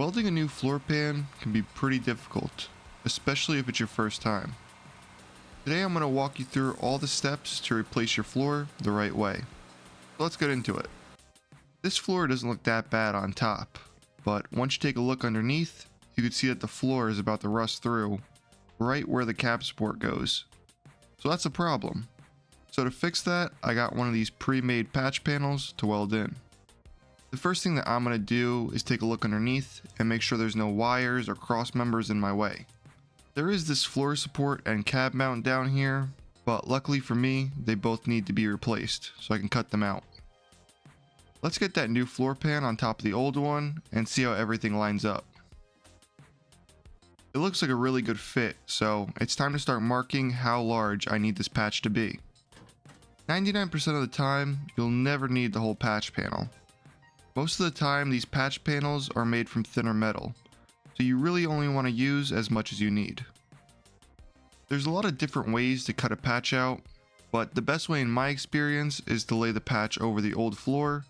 Welding a new floor pan can be pretty difficult, especially if it's your first time. Today I'm going to walk you through all the steps to replace your floor the right way. So let's get into it. This floor doesn't look that bad on top, but once you take a look underneath, you can see that the floor is about to rust through right where the cap support goes. So that's a problem. So to fix that, I got one of these pre-made patch panels to weld in. The first thing that I'm going to do is take a look underneath and make sure there's no wires or cross members in my way. There is this floor support and cab mount down here, but luckily for me, they both need to be replaced, so I can cut them out. Let's get that new floor pan on top of the old one and see how everything lines up. It looks like a really good fit, so it's time to start marking how large I need this patch to be. 99% of the time, you'll never need the whole patch panel. Most of the time, these patch panels are made from thinner metal, so you really only want to use as much as you need. There's a lot of different ways to cut a patch out, but the best way in my experience is to lay the patch over the old floor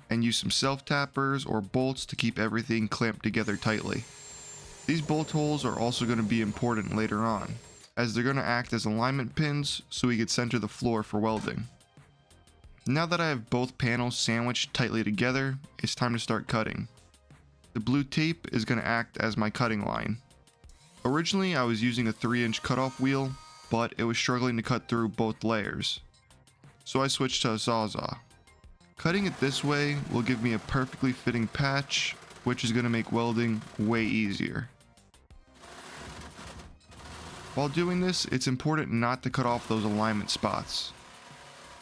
and use some self-tappers or bolts to keep everything clamped together tightly. These bolt holes are also going to be important later on, as they're going to act as alignment pins so we can center the floor for welding. Now that I have both panels sandwiched tightly together, it's time to start cutting. The blue tape is going to act as my cutting line. Originally I was using a 3-inch cutoff wheel, but it was struggling to cut through both layers. So I switched to a Sawzall. Cutting it this way will give me a perfectly fitting patch, which is going to make welding way easier. While doing this, it's important not to cut off those alignment spots.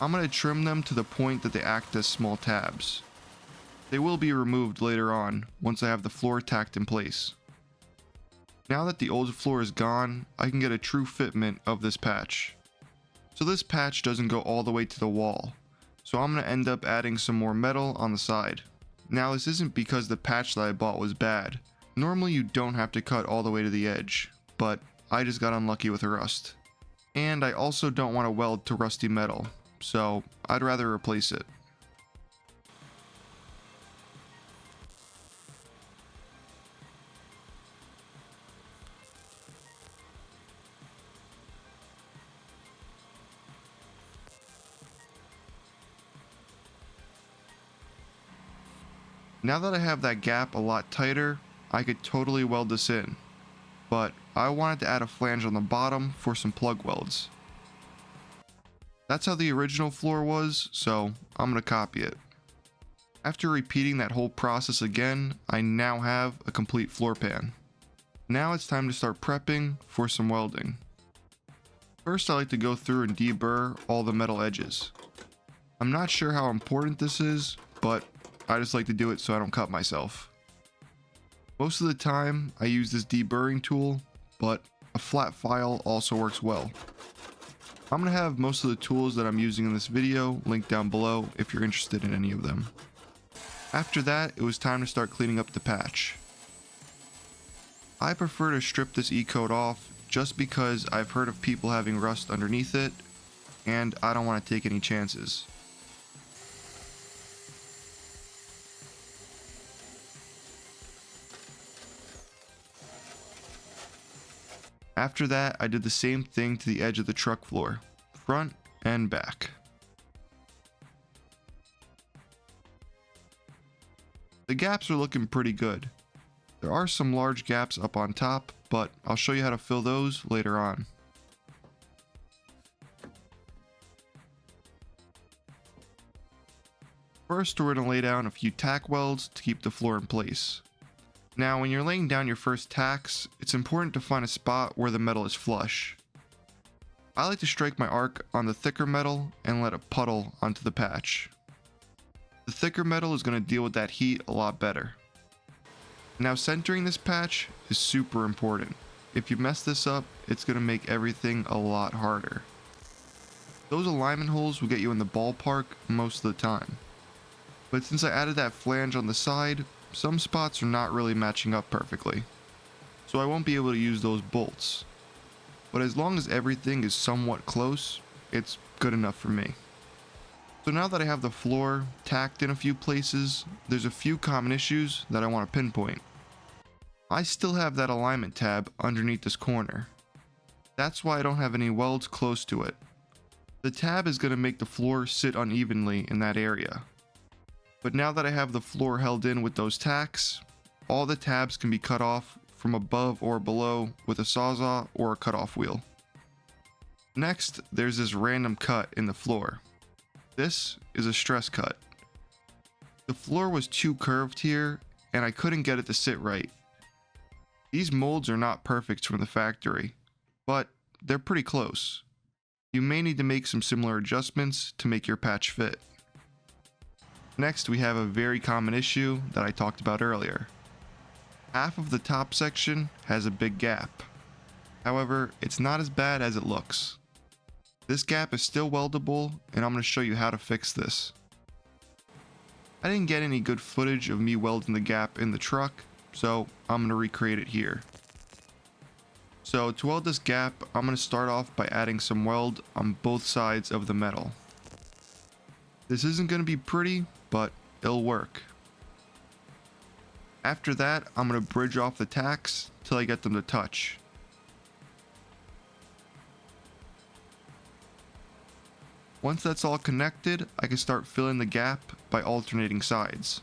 I'm going to trim them to the point that they act as small tabs. They will be removed later on once I have the floor tacked in place. Now that the old floor is gone, I can get a true fitment of this patch. So this patch doesn't go all the way to the wall, so I'm going to end up adding some more metal on the side. Now this isn't because the patch that I bought was bad. Normally you don't have to cut all the way to the edge, but I just got unlucky with rust. And I also don't want to weld to rusty metal, so I'd rather replace it. Now that I have that gap a lot tighter, I could totally weld this in, but I wanted to add a flange on the bottom for some plug welds. That's how the original floor was, so I'm going to copy it. After repeating that whole process again, I now have a complete floor pan. Now it's time to start prepping for some welding. First I like to go through and deburr all the metal edges. I'm not sure how important this is, but I just like to do it so I don't cut myself. Most of the time I use this deburring tool, but a flat file also works well. I'm going to have most of the tools that I'm using in this video linked down below if you're interested in any of them. After that, it was time to start cleaning up the patch. I prefer to strip this E-coat off just because I've heard of people having rust underneath it, and I don't want to take any chances. After that, I did the same thing to the edge of the truck floor, front and back. The gaps are looking pretty good. There are some large gaps up on top, but I'll show you how to fill those later on. First, we're going to lay down a few tack welds to keep the floor in place. Now, when you're laying down your first tacks, it's important to find a spot where the metal is flush. I like to strike my arc on the thicker metal and let it puddle onto the patch. The thicker metal is going to deal with that heat a lot better. Now, centering this patch is super important. If you mess this up, it's going to make everything a lot harder. Those alignment holes will get you in the ballpark most of the time. But since I added that flange on the side, some spots are not really matching up perfectly, so I won't be able to use those bolts. But as long as everything is somewhat close, it's good enough for me. So now that I have the floor tacked in a few places, there's a few common issues that I want to pinpoint. I still have that alignment tab underneath this corner. That's why I don't have any welds close to it. The tab is going to make the floor sit unevenly in that area. But now that I have the floor held in with those tacks, all the tabs can be cut off from above or below with a sawzall or a cutoff wheel. Next, there's this random cut in the floor. This is a stress cut. The floor was too curved here and I couldn't get it to sit right. These molds are not perfect from the factory, but they're pretty close. You may need to make some similar adjustments to make your patch fit. Next, we have a very common issue that I talked about earlier. Half of the top section has a big gap. However, it's not as bad as it looks. This gap is still weldable, and I'm going to show you how to fix this. I didn't get any good footage of me welding the gap in the truck, so I'm going to recreate it here. So to weld this gap, I'm going to start off by adding some weld on both sides of the metal. This isn't going to be pretty, but it'll work. After that, I'm going to bridge off the tacks till I get them to touch. Once that's all connected, I can start filling the gap by alternating sides.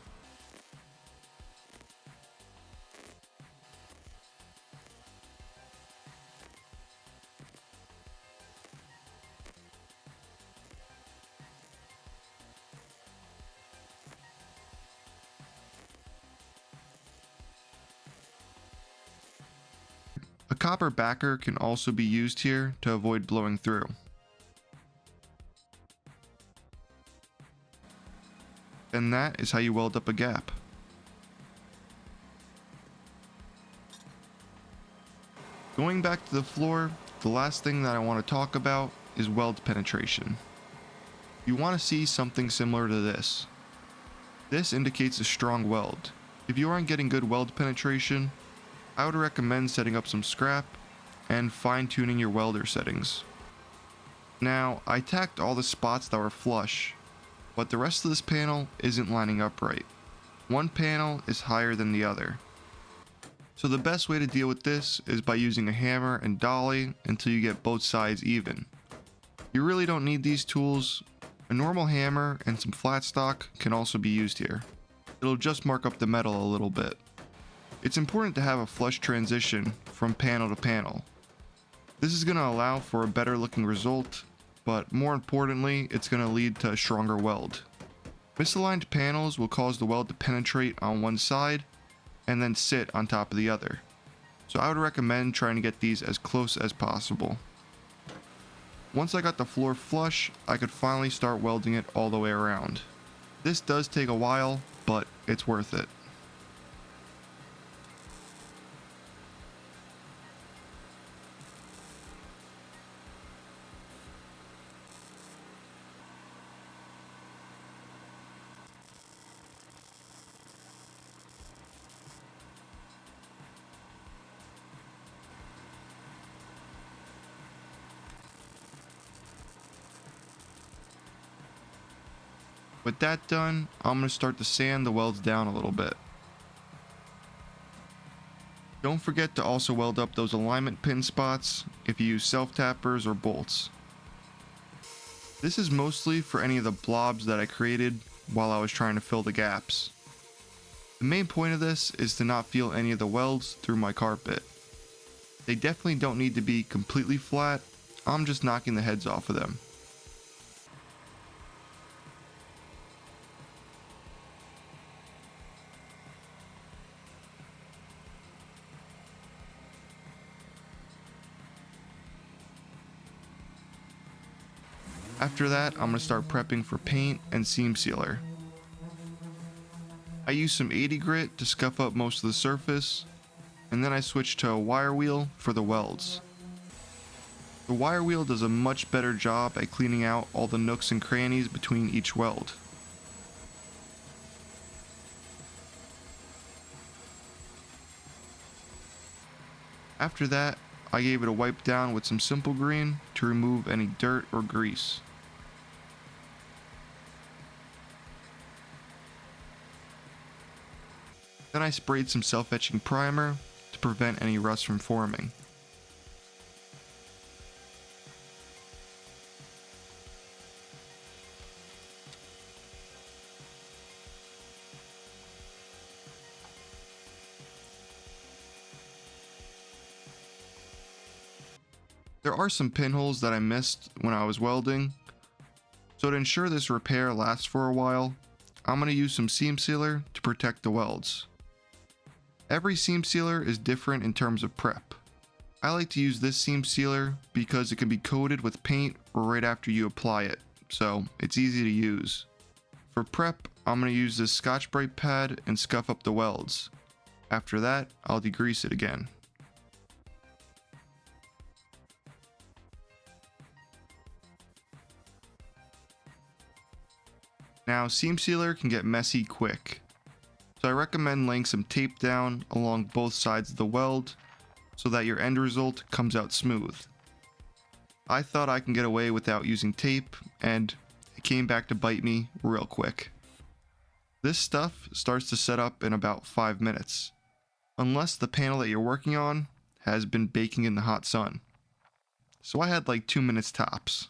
A copper backer can also be used here to avoid blowing through. And that is how you weld up a gap. Going back to the floor, the last thing that I want to talk about is weld penetration. You want to see something similar to this. This indicates a strong weld. If you aren't getting good weld penetration, I would recommend setting up some scrap and fine-tuning your welder settings. Now, I tacked all the spots that were flush, but the rest of this panel isn't lining up right. One panel is higher than the other. So the best way to deal with this is by using a hammer and dolly until you get both sides even. You really don't need these tools. A normal hammer and some flat stock can also be used here. It'll just mark up the metal a little bit. It's important to have a flush transition from panel to panel. This is going to allow for a better looking result, but more importantly, it's going to lead to a stronger weld. Misaligned panels will cause the weld to penetrate on one side and then sit on top of the other. So I would recommend trying to get these as close as possible. Once I got the floor flush, I could finally start welding it all the way around. This does take a while, but it's worth it. With that done, I'm going to start to sand the welds down a little bit. Don't forget to also weld up those alignment pin spots if you use self-tappers or bolts. This is mostly for any of the blobs that I created while I was trying to fill the gaps. The main point of this is to not feel any of the welds through my carpet. They definitely don't need to be completely flat, I'm just knocking the heads off of them. After that, I'm going to start prepping for paint and seam sealer. I use some 80 grit to scuff up most of the surface, and then I switch to a wire wheel for the welds. The wire wheel does a much better job at cleaning out all the nooks and crannies between each weld. After that, I gave it a wipe down with some simple green to remove any dirt or grease. Then I sprayed some self-etching primer prevent any rust from forming. There are some pinholes that I missed when I was welding, so to ensure this repair lasts for a while, I'm going to use some seam sealer to protect the welds. Every seam sealer is different in terms of prep. I like to use this seam sealer because it can be coated with paint right after you apply it, so it's easy to use. For prep, I'm going to use this Scotch-Brite pad and scuff up the welds. After that, I'll degrease it again. Now, seam sealer can get messy quick, so I recommend laying some tape down along both sides of the weld so that your end result comes out smooth. I thought I can get away without using tape, and it came back to bite me real quick. This stuff starts to set up in about 5 minutes, unless the panel that you're working on has been baking in the hot sun. So I had like 2 minutes tops.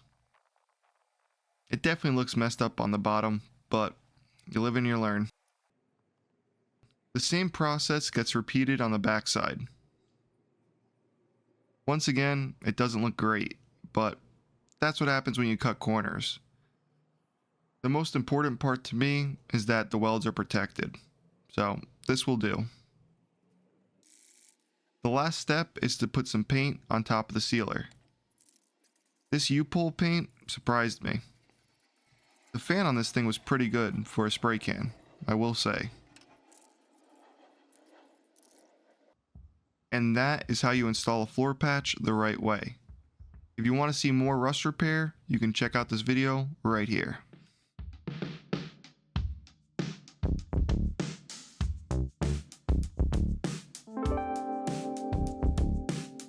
It definitely looks messed up on the bottom, but you live and you learn. The same process gets repeated on the backside. Once again, it doesn't look great, but that's what happens when you cut corners. The most important part to me is that the welds are protected, so this will do. The last step is to put some paint on top of the sealer. This U-pull paint surprised me. The fan on this thing was pretty good for a spray can, I will say. And that is how you install a floor patch the right way. If you want to see more rust repair, you can check out this video right here.